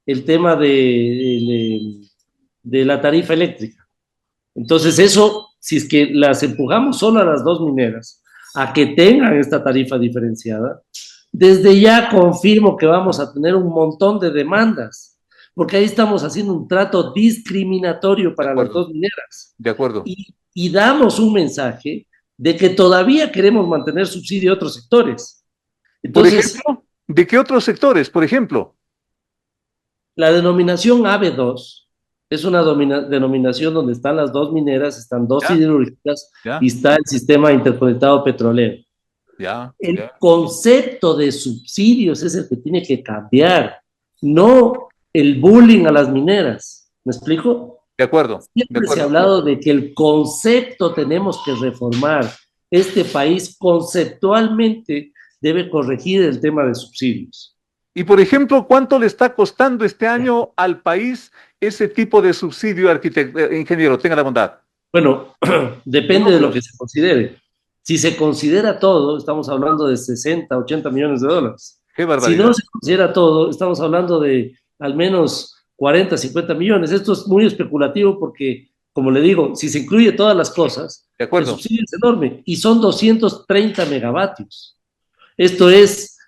el tema de la tarifa eléctrica. Entonces eso si es que las empujamos solo a las dos mineras, a que tengan esta tarifa diferenciada, desde ya confirmo que vamos a tener un montón de demandas, porque ahí estamos haciendo un trato discriminatorio para las dos mineras. De acuerdo. Y damos un mensaje de que todavía queremos mantener subsidio a otros sectores. Entonces, por ejemplo, ¿de qué otros sectores? Por ejemplo, la denominación AB2 es una denominación donde están las dos mineras, están dos siderúrgicas y está el sistema interconectado petrolero. El concepto de subsidios es el que tiene que cambiar, no el bullying a las mineras. ¿Me explico? De acuerdo. Siempre se ha hablado de que el concepto tenemos que reformar. Este país conceptualmente debe corregir el tema de subsidios. Y, por ejemplo, ¿cuánto le está costando este año al país ese tipo de subsidio, ingeniero? Tenga la bondad. Bueno, depende de lo que se considere. Si se considera todo, estamos hablando de 60, 80 millones de dólares. ¡Qué barbaridad! Si no se considera todo, estamos hablando de al menos 40, 50 millones. Esto es muy especulativo porque, como le digo, si se incluye todas las cosas, de acuerdo, el subsidio es enorme y son 230 megavatios. Esto es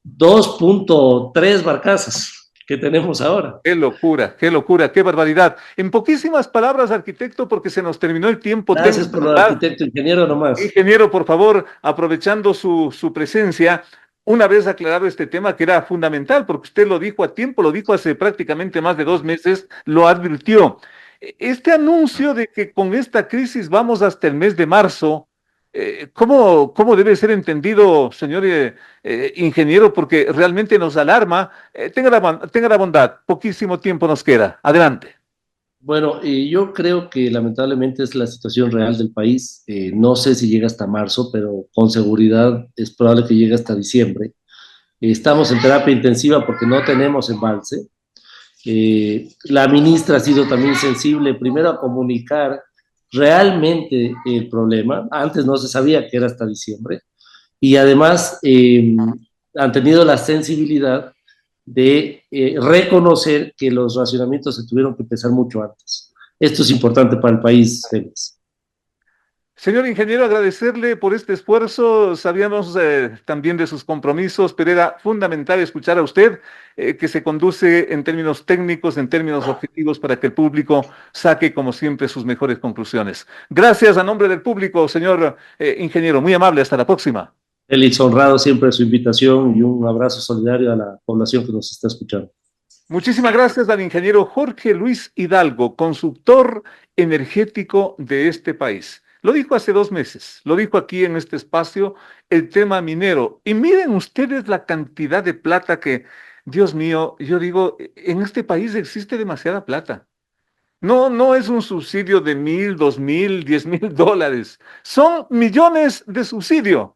2.3 barcazas que tenemos ahora. ¡Qué locura, qué barbaridad! En poquísimas palabras, arquitecto, porque se nos terminó el tiempo. Gracias por lo arquitecto, ingeniero, nomás. Ingeniero, por favor, aprovechando su presencia, una vez aclarado este tema que era fundamental, porque usted lo dijo a tiempo, lo dijo hace prácticamente más de 2 meses, lo advirtió. Este anuncio de que con esta crisis vamos hasta el mes de marzo, ¿cómo debe ser entendido, señor ingeniero? Porque realmente nos alarma. Tenga la bondad, poquísimo tiempo nos queda. Adelante. Bueno, yo creo que lamentablemente es la situación real del país. No sé si llega hasta marzo, pero con seguridad es probable que llegue hasta diciembre. Estamos en terapia intensiva porque no tenemos embalse. La ministra ha sido también sensible primero a comunicar realmente el problema. Antes no se sabía que era hasta diciembre. Y además han tenido la sensibilidad de reconocer que los racionamientos se tuvieron que empezar mucho antes. Esto es importante para el país, Félix. Señor ingeniero, agradecerle por este esfuerzo. Sabíamos también de sus compromisos, pero era fundamental escuchar a usted que se conduce en términos técnicos, en términos objetivos, para que el público saque, como siempre, sus mejores conclusiones. Gracias a nombre del público, señor ingeniero. Muy amable. Hasta la próxima. Félix, honrado siempre su invitación y un abrazo solidario a la población que nos está escuchando. Muchísimas gracias al ingeniero Jorge Luis Hidalgo, consultor energético de este país. Lo dijo hace 2 meses, lo dijo aquí en este espacio, el tema minero. Y miren ustedes la cantidad de plata que, Dios mío, yo digo, en este país existe demasiada plata. No es un subsidio de 1,000, 2,000, 10,000 dólares. Son millones de subsidio.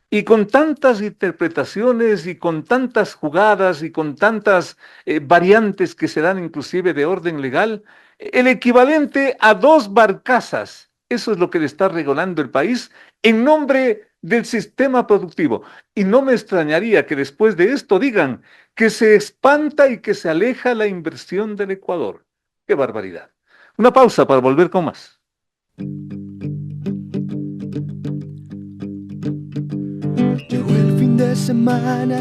Y con tantas interpretaciones y con tantas jugadas y con tantas variantes que se dan inclusive de orden legal, el equivalente a 2 barcazas, eso es lo que le está regalando el país en nombre del sistema productivo. Y no me extrañaría que después de esto digan que se espanta y que se aleja la inversión del Ecuador. ¡Qué barbaridad! Una pausa para volver con más. Llegó el fin de semana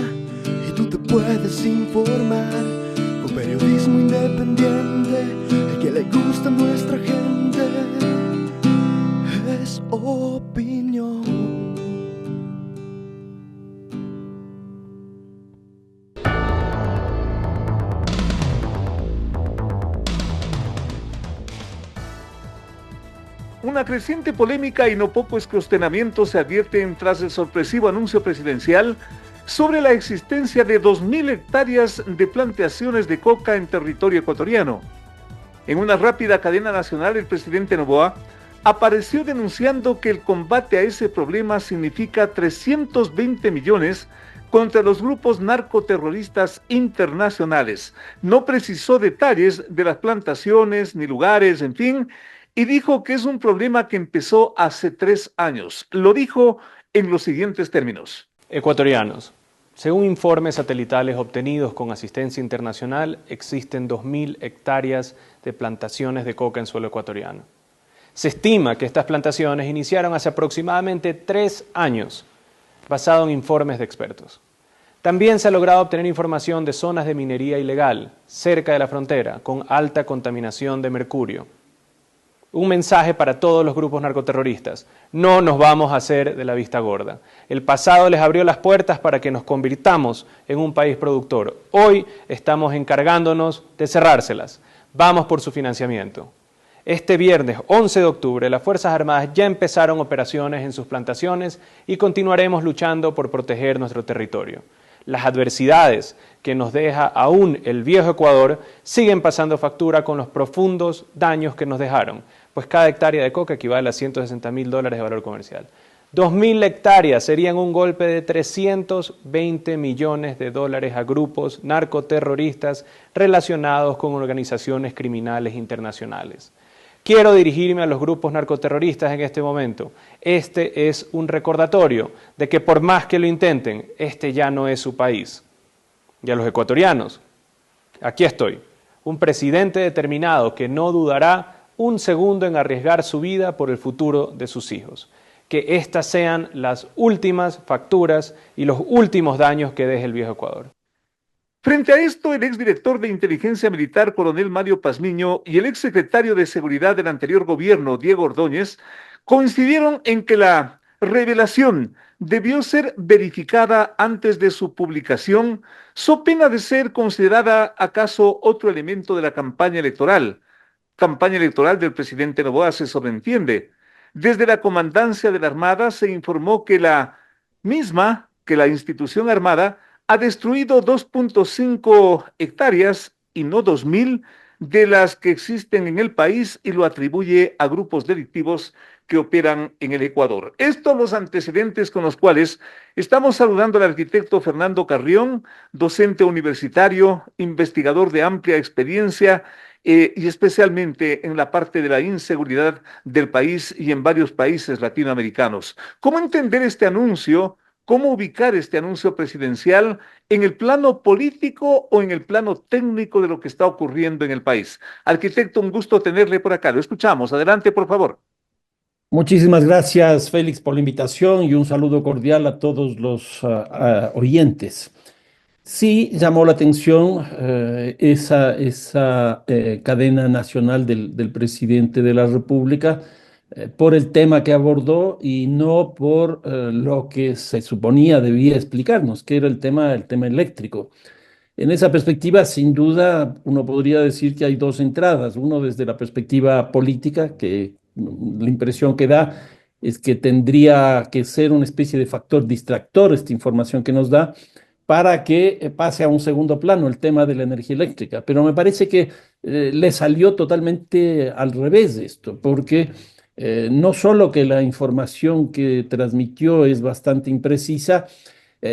y tú te puedes informar con periodismo independiente, el que le gusta a nuestra gente es opinión. Una creciente polémica y no pocos cuestionamientos se advierten tras el sorpresivo anuncio presidencial sobre la existencia de 2,000 hectáreas de plantaciones de coca en territorio ecuatoriano. En una rápida cadena nacional, el presidente Noboa apareció denunciando que el combate a ese problema significa 320 millones contra los grupos narcoterroristas internacionales. No precisó detalles de las plantaciones ni lugares, en fin, y dijo que es un problema que empezó hace 3 años. Lo dijo en los siguientes términos. Ecuatorianos. Según informes satelitales obtenidos con asistencia internacional, existen 2,000 hectáreas de plantaciones de coca en suelo ecuatoriano. Se estima que estas plantaciones iniciaron hace aproximadamente 3 años, basado en informes de expertos. También se ha logrado obtener información de zonas de minería ilegal, cerca de la frontera, con alta contaminación de mercurio. Un mensaje para todos los grupos narcoterroristas: no nos vamos a hacer de la vista gorda. El pasado les abrió las puertas para que nos convirtamos en un país productor. Hoy estamos encargándonos de cerrárselas. Vamos por su financiamiento. Este viernes 11 de octubre, las Fuerzas Armadas ya empezaron operaciones en sus plantaciones y continuaremos luchando por proteger nuestro territorio. Las adversidades que nos deja aún el viejo Ecuador siguen pasando factura con los profundos daños que nos dejaron, pues cada hectárea de coca equivale a $160.000 de valor comercial. 2.000 hectáreas serían un golpe de $320 millones a grupos narcoterroristas relacionados con organizaciones criminales internacionales. Quiero dirigirme a los grupos narcoterroristas en este momento. Este es un recordatorio de que por más que lo intenten, este ya no es su país. Y a los ecuatorianos, aquí estoy, un presidente determinado que no dudará un segundo en arriesgar su vida por el futuro de sus hijos. Que estas sean las últimas facturas y los últimos daños que deje el viejo Ecuador. Frente a esto, el exdirector de Inteligencia Militar, coronel Mario Pazmiño, y el exsecretario de Seguridad del anterior gobierno, Diego Ordóñez, coincidieron en que la revelación debió ser verificada antes de su publicación, so pena de ser considerada acaso otro elemento de la campaña electoral del presidente Noboa, se sobreentiende. Desde la comandancia de la Armada se informó que la institución armada ha destruido 2.5 hectáreas y no 2.000 de las que existen en el país y lo atribuye a grupos delictivos que operan en el Ecuador. Estos los antecedentes con los cuales estamos saludando al arquitecto Fernando Carrión, docente universitario, investigador de amplia experiencia y especialmente en la parte de la inseguridad del país y en varios países latinoamericanos. ¿Cómo entender este anuncio? ¿Cómo ubicar este anuncio presidencial en el plano político o en el plano técnico de lo que está ocurriendo en el país? Arquitecto, un gusto tenerle por acá. Lo escuchamos. Adelante, por favor. Muchísimas gracias, Félix, por la invitación y un saludo cordial a todos los oyentes. Sí, llamó la atención esa cadena nacional del presidente de la República por el tema que abordó y no por lo que se suponía debía explicarnos, que era el tema eléctrico. En esa perspectiva, sin duda, uno podría decir que hay dos entradas. Uno desde la perspectiva política, que la impresión que da es que tendría que ser una especie de factor distractor esta información que nos da para que pase a un segundo plano el tema de la energía eléctrica. Pero me parece que le salió totalmente al revés esto, porque no solo que la información que transmitió es bastante imprecisa,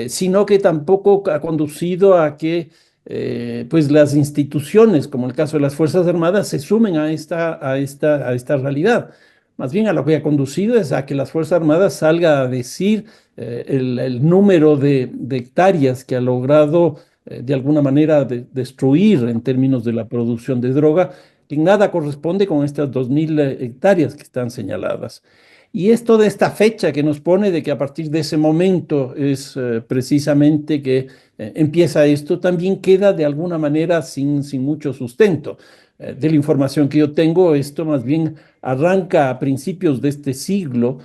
sino que tampoco ha conducido a que pues las instituciones, como el caso de las Fuerzas Armadas, se sumen a esta realidad. Más bien a lo que ha conducido es a que las Fuerzas Armadas salga a decir el número de hectáreas que ha logrado de alguna manera destruir en términos de la producción de droga, que nada corresponde con estas 2.000 hectáreas que están señaladas. Y esto de esta fecha que nos pone de que a partir de ese momento es precisamente que empieza esto, también queda de alguna manera sin mucho sustento. De la información que yo tengo, esto más bien arranca a principios de este siglo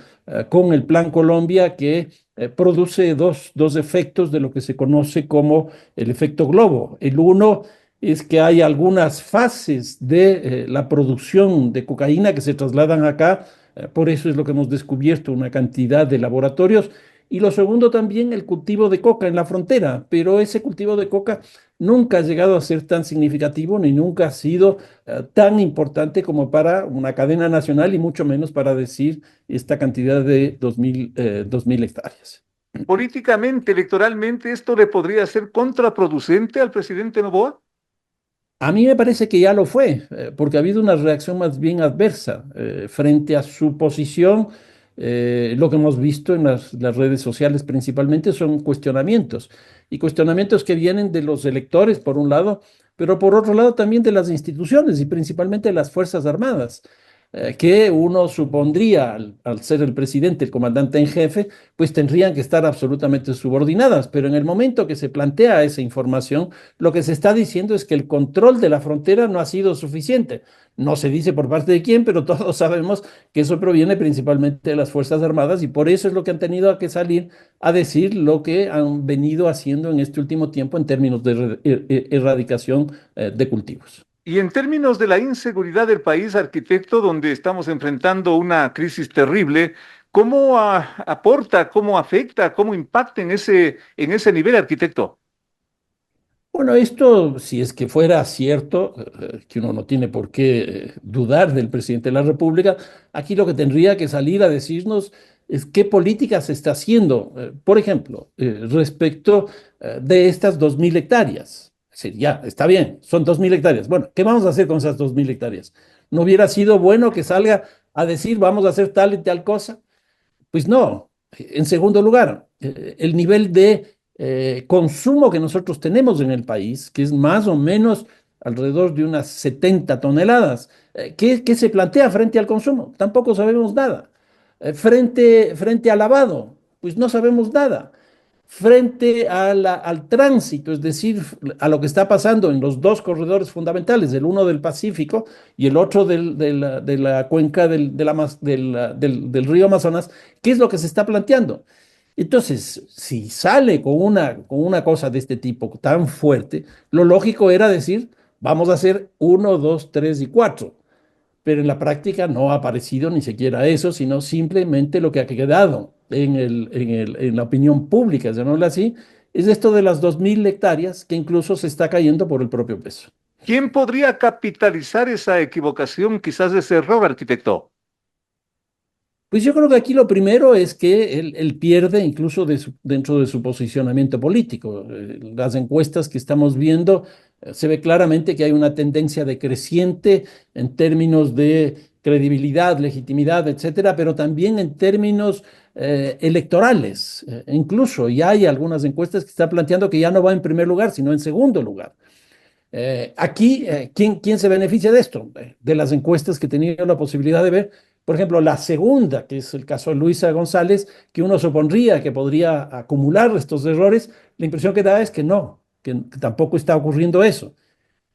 con el Plan Colombia, que produce dos efectos de lo que se conoce como el efecto globo. El uno es que hay algunas fases de la producción de cocaína que se trasladan acá. Por eso es lo que hemos descubierto, una cantidad de laboratorios. Y lo segundo también, el cultivo de coca en la frontera. Pero ese cultivo de coca nunca ha llegado a ser tan significativo ni nunca ha sido tan importante como para una cadena nacional y mucho menos para decir esta cantidad de 2.000 hectáreas. Políticamente, electoralmente, ¿esto le podría ser contraproducente al presidente Noboa? A mí me parece que ya lo fue, porque ha habido una reacción más bien adversa frente a su posición. Lo que hemos visto en las redes sociales principalmente son cuestionamientos, y cuestionamientos que vienen de los electores, por un lado, pero por otro lado también de las instituciones y principalmente de las Fuerzas Armadas. que uno supondría, al ser el presidente, el comandante en jefe, pues tendrían que estar absolutamente subordinadas. Pero en el momento que se plantea esa información, lo que se está diciendo es que el control de la frontera no ha sido suficiente. No se dice por parte de quién, pero todos sabemos que eso proviene principalmente de las Fuerzas Armadas y por eso es lo que han tenido que salir a decir lo que han venido haciendo en este último tiempo en términos de erradicación de cultivos. Y en términos de la inseguridad del país, arquitecto, donde estamos enfrentando una crisis terrible, ¿cómo aporta, cómo afecta, cómo impacta en ese nivel, arquitecto? Bueno, esto, si es que fuera cierto, que uno no tiene por qué dudar del presidente de la República, aquí lo que tendría que salir a decirnos es qué política se está haciendo, por ejemplo, respecto de estas 2.000 hectáreas. Es decir, ya, está bien, son 2.000 hectáreas. Bueno, ¿qué vamos a hacer con esas 2.000 hectáreas? ¿No hubiera sido bueno que salga a decir vamos a hacer tal y tal cosa? Pues no. En segundo lugar, el nivel de consumo que nosotros tenemos en el país, que es más o menos alrededor de unas 70 toneladas, ¿qué se plantea frente al consumo? Tampoco sabemos nada. Frente al lavado, pues no sabemos nada. Frente al tránsito, es decir, a lo que está pasando en los dos corredores fundamentales, el uno del Pacífico y el otro de la cuenca del río Amazonas, ¿qué es lo que se está planteando? Entonces, si sale con una cosa de este tipo tan fuerte, lo lógico era decir, vamos a hacer 1, 2, 3 y 4. Pero en la práctica no ha aparecido ni siquiera eso, sino simplemente lo que ha quedado en la opinión pública, llamémoslo así, es esto de las 2.000 hectáreas que incluso se está cayendo por el propio peso. ¿Quién podría capitalizar esa equivocación, quizás ese error, arquitecto? Pues yo creo que aquí lo primero es que él pierde incluso dentro de su posicionamiento político. Las encuestas que estamos viendo, se ve claramente que hay una tendencia decreciente en términos de credibilidad, legitimidad, etcétera, pero también en términos electorales. Incluso ya hay algunas encuestas que están planteando que ya no va en primer lugar, sino en segundo lugar. Aquí, ¿quién se beneficia de esto? De las encuestas que he tenido la posibilidad de ver. Por ejemplo, la segunda, que es el caso de Luisa González, que uno supondría que podría acumular estos errores, la impresión que da es que no, que tampoco está ocurriendo eso.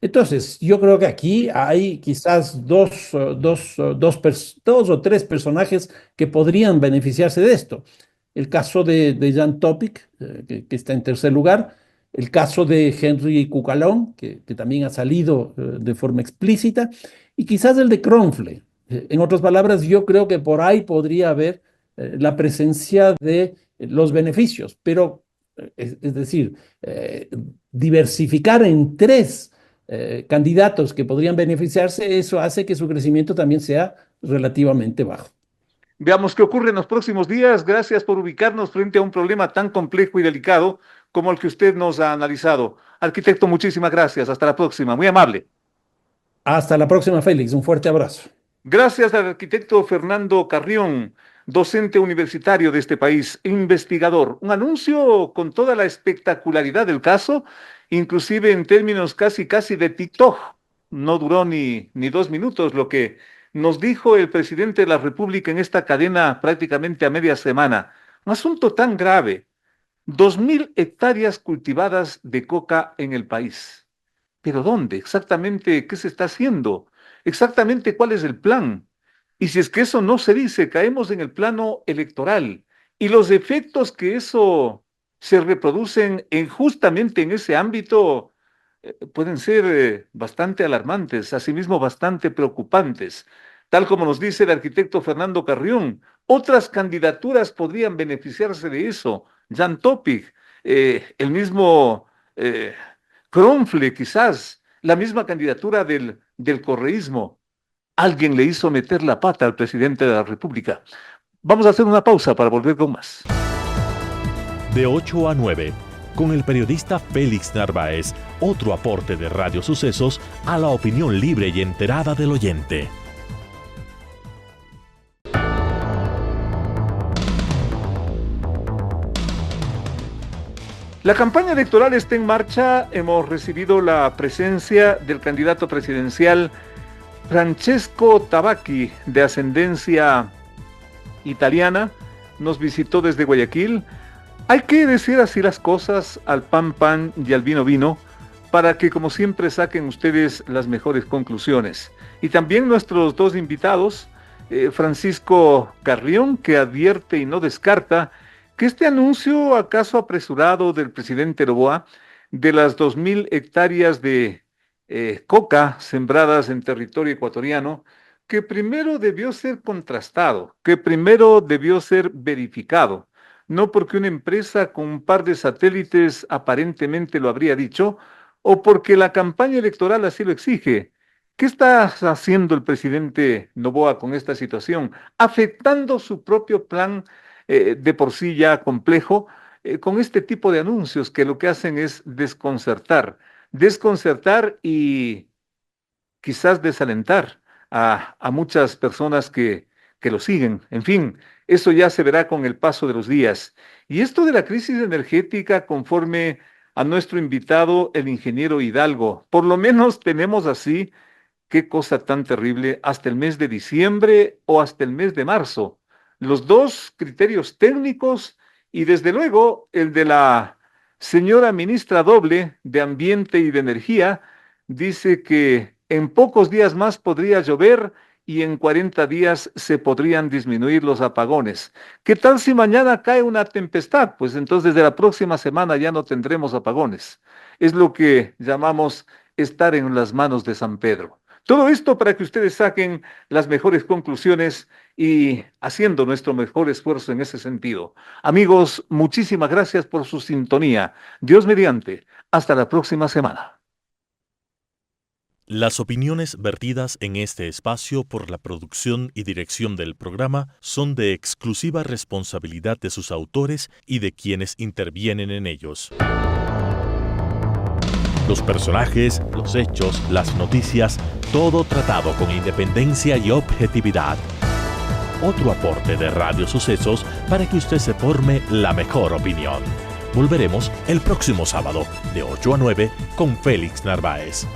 Entonces, yo creo que aquí hay quizás dos o tres personajes que podrían beneficiarse de esto. El caso de Jan Topic, que está en tercer lugar, el caso de Henry Cucalón, que también ha salido de forma explícita, y quizás el de Kronfle. En otras palabras, yo creo que por ahí podría haber la presencia de los beneficios, pero es decir, diversificar en tres candidatos que podrían beneficiarse, eso hace que su crecimiento también sea relativamente bajo. Veamos qué ocurre en los próximos días. Gracias por ubicarnos frente a un problema tan complejo y delicado como el que usted nos ha analizado. Arquitecto, muchísimas gracias. Hasta la próxima. Muy amable. Hasta la próxima, Félix. Un fuerte abrazo. Gracias al arquitecto Fernando Carrión, docente universitario de este país, investigador. Un anuncio con toda la espectacularidad del caso, inclusive en términos casi de TikTok. No duró ni 2 minutos lo que nos dijo el presidente de la República en esta cadena prácticamente a media semana. Un asunto tan grave. 2.000 hectáreas cultivadas de coca en el país. ¿Pero dónde? Exactamente, ¿qué se está haciendo? Exactamente, ¿cuál es el plan? Y si es que eso no se dice, caemos en el plano electoral. Y los efectos que eso se reproducen justamente en ese ámbito pueden ser bastante alarmantes, asimismo bastante preocupantes. Tal como nos dice el arquitecto Fernando Carrión, otras candidaturas podrían beneficiarse de eso. Jan Topic, el mismo Kronfle, quizás, la misma candidatura del correísmo. Alguien le hizo meter la pata al presidente de la República. Vamos a hacer una pausa para volver con más. De 8 a 9, con el periodista Félix Narváez, otro aporte de Radio Sucesos a la opinión libre y enterada del oyente. La campaña electoral está en marcha. Hemos recibido la presencia del candidato presidencial Francesco Tabacchi, de ascendencia italiana, nos visitó desde Guayaquil. Hay que decir así las cosas, al pan pan y al vino vino, para que como siempre saquen ustedes las mejores conclusiones. Y también nuestros dos invitados, Francisco Carrión, que advierte y no descarta que este anuncio acaso apresurado del presidente Noboa de las 2.000 hectáreas de coca sembradas en territorio ecuatoriano, que primero debió ser contrastado, que primero debió ser verificado, no porque una empresa con un par de satélites aparentemente lo habría dicho, o porque la campaña electoral así lo exige. ¿Qué está haciendo el presidente Noboa con esta situación? Afectando su propio plan de por sí ya complejo, con este tipo de anuncios que lo que hacen es desconcertar y quizás desalentar a muchas personas que lo siguen. En fin, eso ya se verá con el paso de los días. Y esto de la crisis energética, conforme a nuestro invitado, el ingeniero Hidalgo, por lo menos tenemos así, qué cosa tan terrible, hasta el mes de diciembre o hasta el mes de marzo. Los dos criterios técnicos y desde luego el de la señora ministra doble de Ambiente y de Energía dice que en pocos días más podría llover y en 40 días se podrían disminuir los apagones. ¿Qué tal si mañana cae una tempestad? Pues entonces de la próxima semana ya no tendremos apagones. Es lo que llamamos estar en las manos de San Pedro. Todo esto para que ustedes saquen las mejores conclusiones y haciendo nuestro mejor esfuerzo en ese sentido. Amigos, muchísimas gracias por su sintonía. Dios mediante. Hasta la próxima semana. Las opiniones vertidas en este espacio por la producción y dirección del programa son de exclusiva responsabilidad de sus autores y de quienes intervienen en ellos. Los personajes, los hechos, las noticias, todo tratado con independencia y objetividad. Otro aporte de Radio Sucesos para que usted se forme la mejor opinión. Volveremos el próximo sábado de 8 a 9 con Félix Narváez.